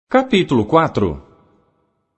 Capítulo 4.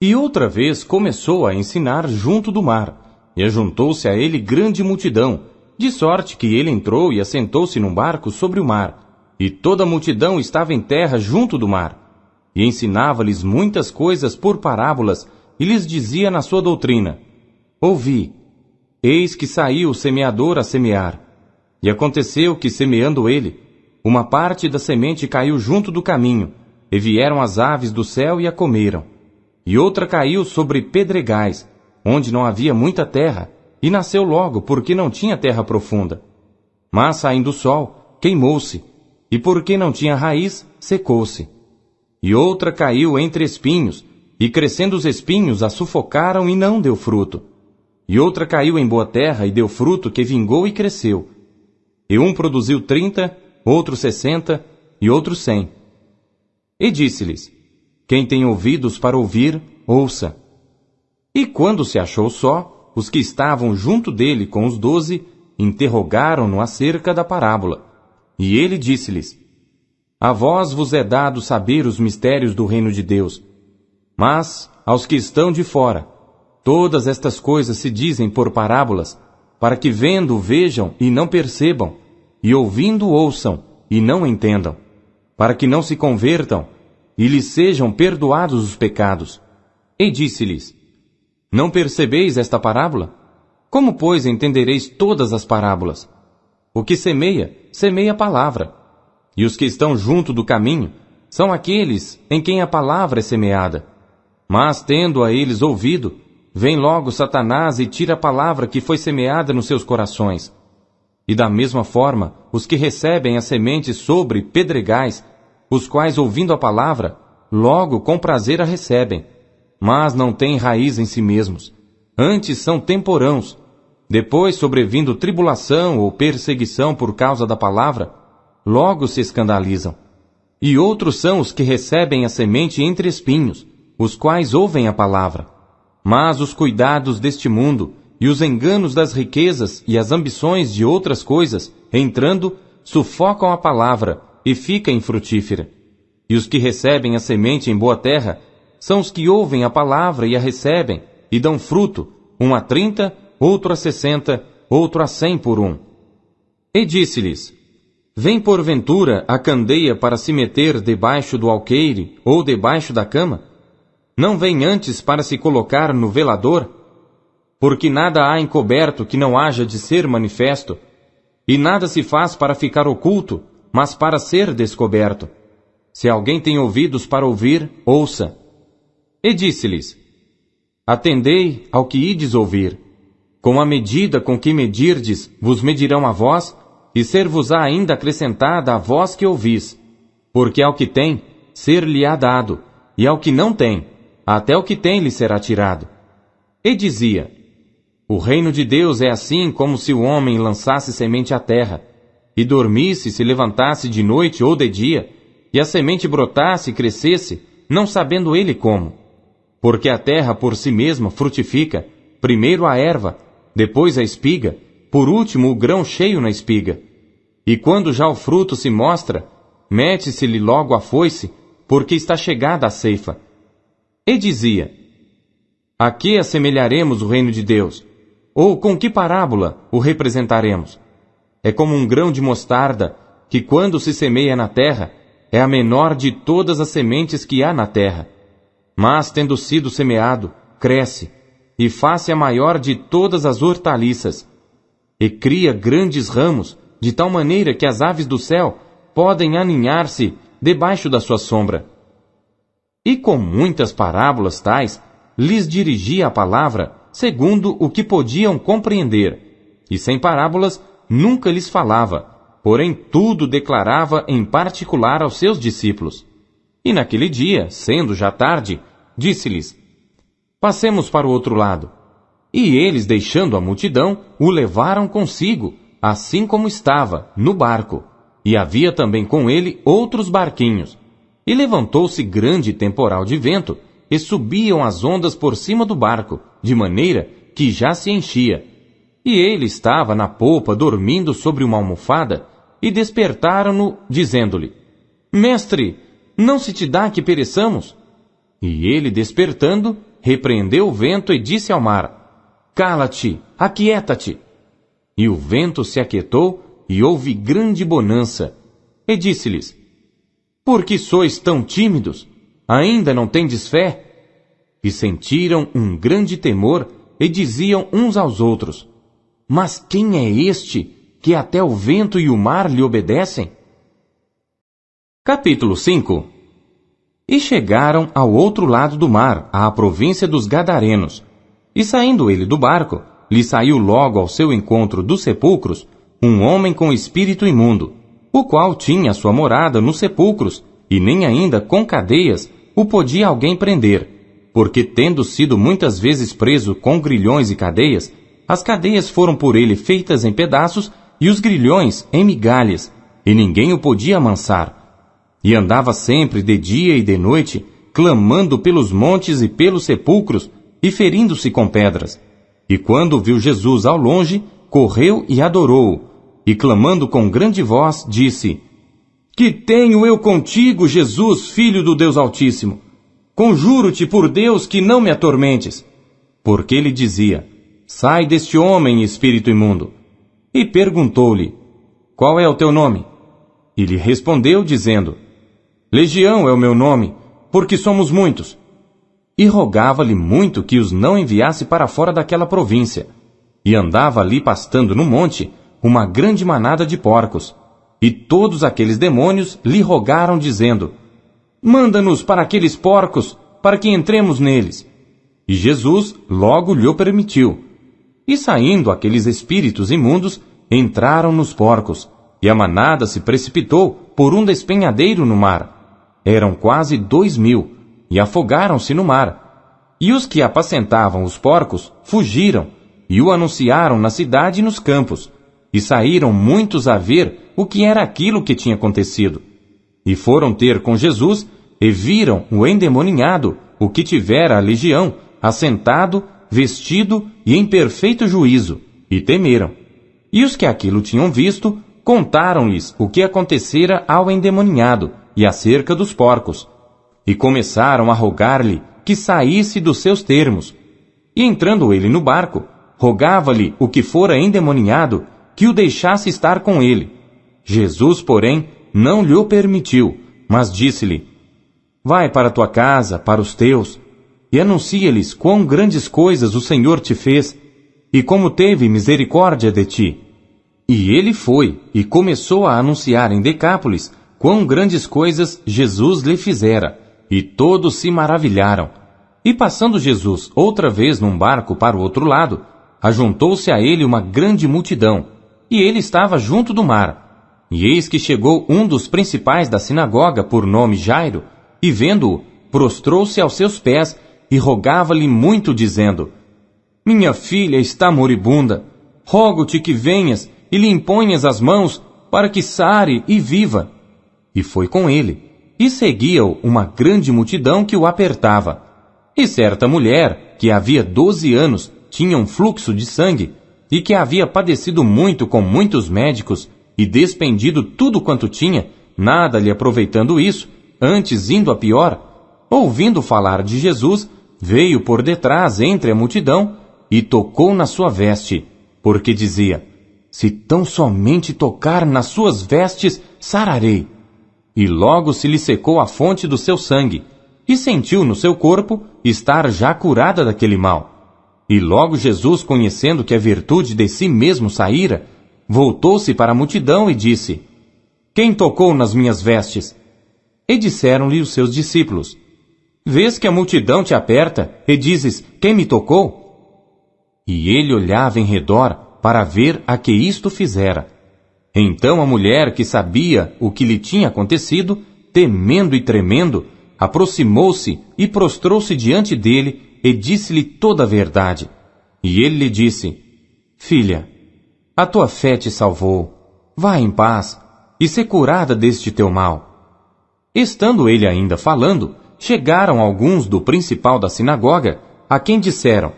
E outra vez começou a ensinar junto do mar, e ajuntou-se a ele grande multidão, de sorte que ele entrou e assentou-se num barco sobre o mar, e toda a multidão estava em terra junto do mar. E ensinava-lhes muitas coisas por parábolas, e lhes dizia na sua doutrina: Ouvi, eis que saiu o semeador a semear. E aconteceu que, semeando ele, uma parte da semente caiu junto do caminho, e vieram as aves do céu e a comeram. E outra caiu sobre pedregais, onde não havia muita terra, e nasceu logo, porque não tinha terra profunda. Mas, saindo o sol, queimou-se, e porque não tinha raiz, secou-se. E outra caiu entre espinhos, e crescendo os espinhos a sufocaram e não deu fruto. E outra caiu em boa terra e deu fruto que vingou e cresceu. E um produziu 30, outro 60, e outro 100. E disse-lhes: Quem tem ouvidos para ouvir, ouça. E quando se achou só, os que estavam junto dele com os 12, interrogaram-no acerca da parábola. E ele disse-lhes: A vós vos é dado saber os mistérios do reino de Deus. Mas, aos que estão de fora, todas estas coisas se dizem por parábolas, para que vendo vejam e não percebam, e ouvindo ouçam e não entendam, para que não se convertam e lhes sejam perdoados os pecados. E disse-lhes: Não percebeis esta parábola? Como, pois, entendereis todas as parábolas? O que semeia, semeia a palavra. E os que estão junto do caminho são aqueles em quem a palavra é semeada. Mas, tendo a eles ouvido, vem logo Satanás e tira a palavra que foi semeada nos seus corações. E da mesma forma, os que recebem a semente sobre pedregais, os quais, ouvindo a palavra, logo com prazer a recebem, mas não têm raiz em si mesmos, antes são temporãos. Depois, sobrevindo tribulação ou perseguição por causa da palavra, logo se escandalizam. E outros são os que recebem a semente entre espinhos, os quais ouvem a palavra. Mas os cuidados deste mundo, e os enganos das riquezas e as ambições de outras coisas, entrando, sufocam a palavra, e fica infrutífera. E os que recebem a semente em boa terra são os que ouvem a palavra e a recebem, e dão fruto, um a 30, outro a 60, outro a 100 por um. E disse-lhes: Vem porventura a candeia para se meter debaixo do alqueire ou debaixo da cama? Não vem antes para se colocar no velador? Porque nada há encoberto que não haja de ser manifesto, e nada se faz para ficar oculto, mas para ser descoberto. Se alguém tem ouvidos para ouvir, ouça. E disse-lhes: Atendei ao que ides ouvir. Com a medida com que medirdes, vos medirão a vós, e ser-vos-á ainda acrescentada a vós que ouvis. Porque ao que tem, ser-lhe-á dado, e ao que não tem, até o que tem lhe será tirado. E dizia: O reino de Deus é assim como se o homem lançasse semente à terra, e dormisse, se levantasse de noite ou de dia, e a semente brotasse e crescesse, não sabendo ele como. Porque a terra por si mesma frutifica, primeiro a erva, depois a espiga, por último o grão cheio na espiga. E quando já o fruto se mostra, mete-se-lhe logo a foice, porque está chegada a ceifa. E dizia: A que assemelharemos o reino de Deus? Ou com que parábola o representaremos? É como um grão de mostarda, que quando se semeia na terra, é a menor de todas as sementes que há na terra. Mas, tendo sido semeado, cresce, e faz-se a maior de todas as hortaliças, e cria grandes ramos, de tal maneira que as aves do céu podem aninhar-se debaixo da sua sombra. E com muitas parábolas tais, lhes dirigia a palavra, segundo o que podiam compreender, e sem parábolas nunca lhes falava, porém tudo declarava em particular aos seus discípulos. E naquele dia, sendo já tarde, disse-lhes: Passemos para o outro lado. E eles, deixando a multidão, o levaram consigo, assim como estava, no barco. E havia também com ele outros barquinhos. E levantou-se grande temporal de vento, e subiam as ondas por cima do barco, de maneira que já se enchia. E ele estava na popa dormindo sobre uma almofada, e despertaram-no, dizendo-lhe: Mestre, Não se te dá que pereçamos? E ele, despertando, repreendeu o vento e disse ao mar: Cala-te, aquieta-te. E o vento se aquietou, e houve grande bonança. E disse-lhes: Por que sois tão tímidos? Ainda não tendes fé? E sentiram um grande temor, e diziam uns aos outros: Mas quem é este, que até o vento e o mar lhe obedecem? Capítulo 5. E chegaram ao outro lado do mar, à província dos Gadarenos. E saindo ele do barco, lhe saiu logo ao seu encontro dos sepulcros um homem com espírito imundo, o qual tinha sua morada nos sepulcros, e nem ainda com cadeias o podia alguém prender, porque tendo sido muitas vezes preso com grilhões e cadeias, as cadeias foram por ele feitas em pedaços e os grilhões em migalhas, e ninguém o podia amansar. E andava sempre de dia e de noite, clamando pelos montes e pelos sepulcros, e ferindo-se com pedras. E quando viu Jesus ao longe, correu e adorou-o, e clamando com grande voz, disse: Que tenho eu contigo, Jesus, Filho do Deus Altíssimo? Conjuro-te por Deus que não me atormentes. Porque ele dizia: Sai deste homem, espírito imundo. E perguntou-lhe: Qual é o teu nome? E lhe respondeu, dizendo: Legião é o meu nome, porque somos muitos. E rogava-lhe muito que os não enviasse para fora daquela província. E andava ali pastando no monte uma grande manada de porcos. E todos aqueles demônios lhe rogaram, dizendo: Manda-nos para aqueles porcos, para que entremos neles. E Jesus logo lhe o permitiu. E saindo aqueles espíritos imundos, entraram nos porcos, e a manada se precipitou por um despenhadeiro no mar. Eram quase 2.000, e afogaram-se no mar. E os que apacentavam os porcos fugiram, e o anunciaram na cidade e nos campos, e saíram muitos a ver o que era aquilo que tinha acontecido. E foram ter com Jesus, e viram o endemoninhado, o que tivera a legião, assentado, vestido e em perfeito juízo, e temeram. E os que aquilo tinham visto, contaram-lhes o que acontecera ao endemoninhado, e acerca dos porcos, e começaram a rogar-lhe que saísse dos seus termos. E entrando ele no barco, rogava-lhe o que fora endemoninhado que o deixasse estar com ele. Jesus, porém, não lhe o permitiu, mas disse-lhe: Vai para tua casa, para os teus, e anuncia-lhes quão grandes coisas o Senhor te fez, e como teve misericórdia de ti. E ele foi, e começou a anunciar em Decápolis quão grandes coisas Jesus lhe fizera, e todos se maravilharam. E passando Jesus outra vez num barco para o outro lado, ajuntou-se a ele uma grande multidão, e ele estava junto do mar. E eis que chegou um dos principais da sinagoga, por nome Jairo, e vendo-o, prostrou-se aos seus pés, e rogava-lhe muito, dizendo: Minha filha está moribunda, rogo-te que venhas e lhe imponhas as mãos, para que sare e viva. E foi com ele, e seguia-o uma grande multidão que o apertava. E certa mulher, que havia 12 anos, tinha um fluxo de sangue, e que havia padecido muito com muitos médicos, e despendido tudo quanto tinha, nada lhe aproveitando isso, antes indo a pior, ouvindo falar de Jesus, veio por detrás entre a multidão, e tocou na sua veste, porque dizia: Se tão somente tocar nas suas vestes, sararei. E logo se lhe secou a fonte do seu sangue, e sentiu no seu corpo estar já curada daquele mal. E logo Jesus, conhecendo que a virtude de si mesmo saíra, voltou-se para a multidão e disse: Quem tocou nas minhas vestes? E disseram-lhe os seus discípulos: Vês que a multidão te aperta, e dizes: Quem me tocou? E ele olhava em redor para ver a que isto fizera. Então a mulher, que sabia o que lhe tinha acontecido, temendo e tremendo, aproximou-se e prostrou-se diante dele e disse-lhe toda a verdade. E ele lhe disse: Filha, a tua fé te salvou. Vá em paz e sê curada deste teu mal. Estando ele ainda falando, chegaram alguns do principal da sinagoga, a quem disseram: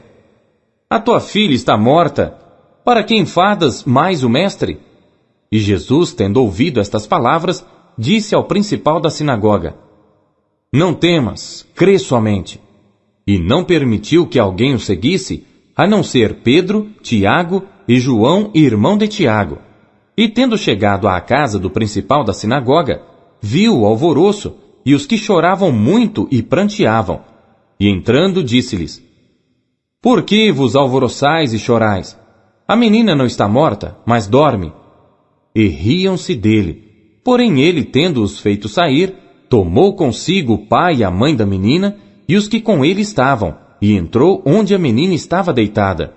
A tua filha está morta. Para que enfadas mais o mestre? E Jesus, tendo ouvido estas palavras, disse ao principal da sinagoga: Não temas, crê somente. E não permitiu que alguém o seguisse, a não ser Pedro, Tiago e João, irmão de Tiago. E tendo chegado à casa do principal da sinagoga, viu o alvoroço e os que choravam muito e pranteavam. E entrando, disse-lhes: Por que vos alvoroçais e chorais? A menina não está morta, mas dorme. E riam-se dele. Porém ele, tendo-os feito sair, tomou consigo o pai e a mãe da menina e os que com ele estavam, e entrou onde a menina estava deitada.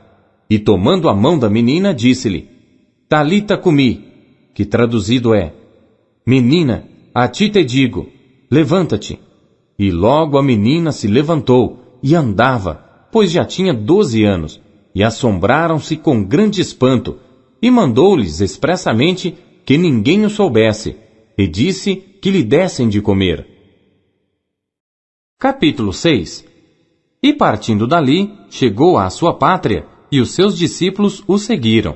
E tomando a mão da menina, disse-lhe: Talita cumi, que traduzido é: Menina, a ti te digo, levanta-te. E logo a menina se levantou e andava, pois já tinha 12 anos, e assombraram-se com grande espanto, e mandou-lhes expressamente que ninguém o soubesse, e disse que lhe dessem de comer. Capítulo 6. E partindo dali, chegou à sua pátria, e os seus discípulos o seguiram.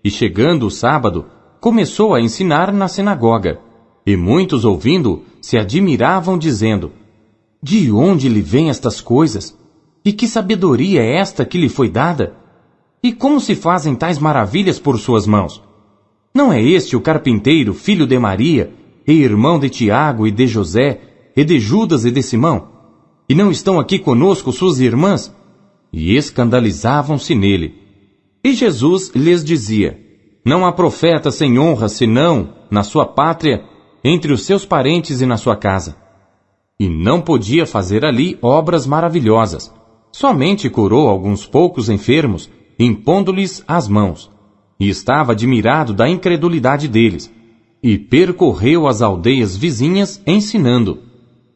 E chegando o sábado, começou a ensinar na sinagoga. E muitos ouvindo se admiravam, dizendo: De onde lhe vêm estas coisas? E que sabedoria é esta que lhe foi dada? E como se fazem tais maravilhas por suas mãos? Não é este o carpinteiro, filho de Maria, e irmão de Tiago e de José, e de Judas e de Simão? E não estão aqui conosco suas irmãs? E escandalizavam-se nele. E Jesus lhes dizia: Não há profeta sem honra, senão, na sua pátria, entre os seus parentes e na sua casa. E não podia fazer ali obras maravilhosas. Somente curou alguns poucos enfermos, impondo-lhes as mãos. E estava admirado da incredulidade deles. E percorreu as aldeias vizinhas, ensinando.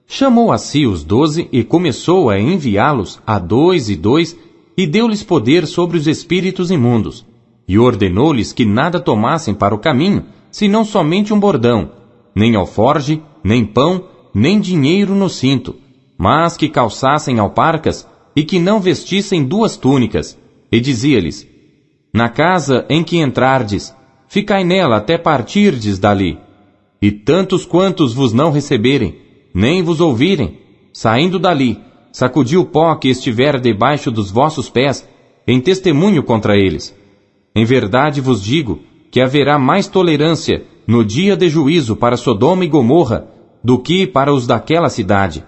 Chamou a si os 12 e começou a enviá-los a 2 e 2, e deu-lhes poder sobre os espíritos imundos. E ordenou-lhes que nada tomassem para o caminho, senão somente um bordão, nem alforge, nem pão, nem dinheiro no cinto, mas que calçassem alparcas e que não vestissem 2 túnicas. E dizia-lhes: Na casa em que entrardes, ficai nela até partirdes dali. E tantos quantos vos não receberem, nem vos ouvirem, saindo dali, sacudi o pó que estiver debaixo dos vossos pés, em testemunho contra eles. Em verdade vos digo que haverá mais tolerância no dia de juízo para Sodoma e Gomorra do que para os daquela cidade.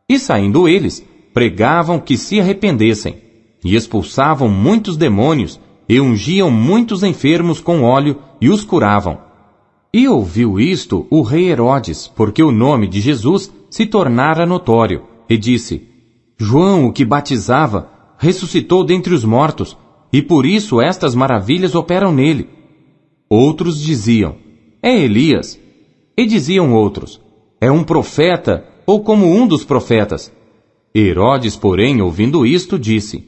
E saindo eles, pregavam que se arrependessem, e expulsavam muitos demônios, e ungiam muitos enfermos com óleo, e os curavam. E ouviu isto o rei Herodes, porque o nome de Jesus se tornara notório, e disse: João, o que batizava, ressuscitou dentre os mortos, e por isso estas maravilhas operam nele. Outros diziam: É Elias. E diziam outros: É um profeta, ou como um dos profetas. Herodes, porém, ouvindo isto, disse: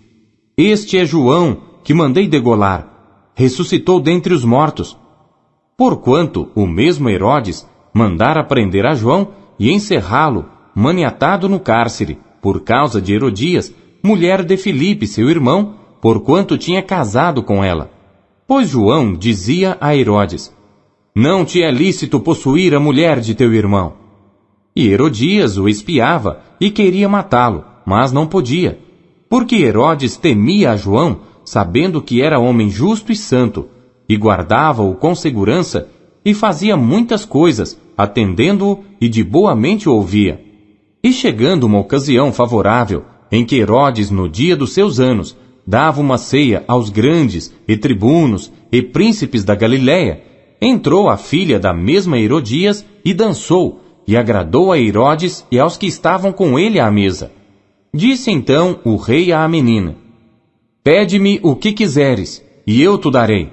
Este é João, que mandei degolar. Ressuscitou dentre os mortos. Porquanto o mesmo Herodes mandara prender a João e encerrá-lo, maniatado no cárcere, por causa de Herodias, mulher de Filipe, seu irmão, porquanto tinha casado com ela. Pois João dizia a Herodes: Não te é lícito possuir a mulher de teu irmão. E Herodias o espiava e queria matá-lo, mas não podia, porque Herodes temia a João, sabendo que era homem justo e santo, e guardava-o com segurança, e fazia muitas coisas, atendendo-o e de boa mente o ouvia. E chegando uma ocasião favorável, em que Herodes, no dia dos seus anos, dava uma ceia aos grandes, e tribunos, e príncipes da Galiléia, entrou a filha da mesma Herodias e dançou, e agradou a Herodes e aos que estavam com ele à mesa. Disse então o rei à menina: Pede-me o que quiseres, e eu te darei.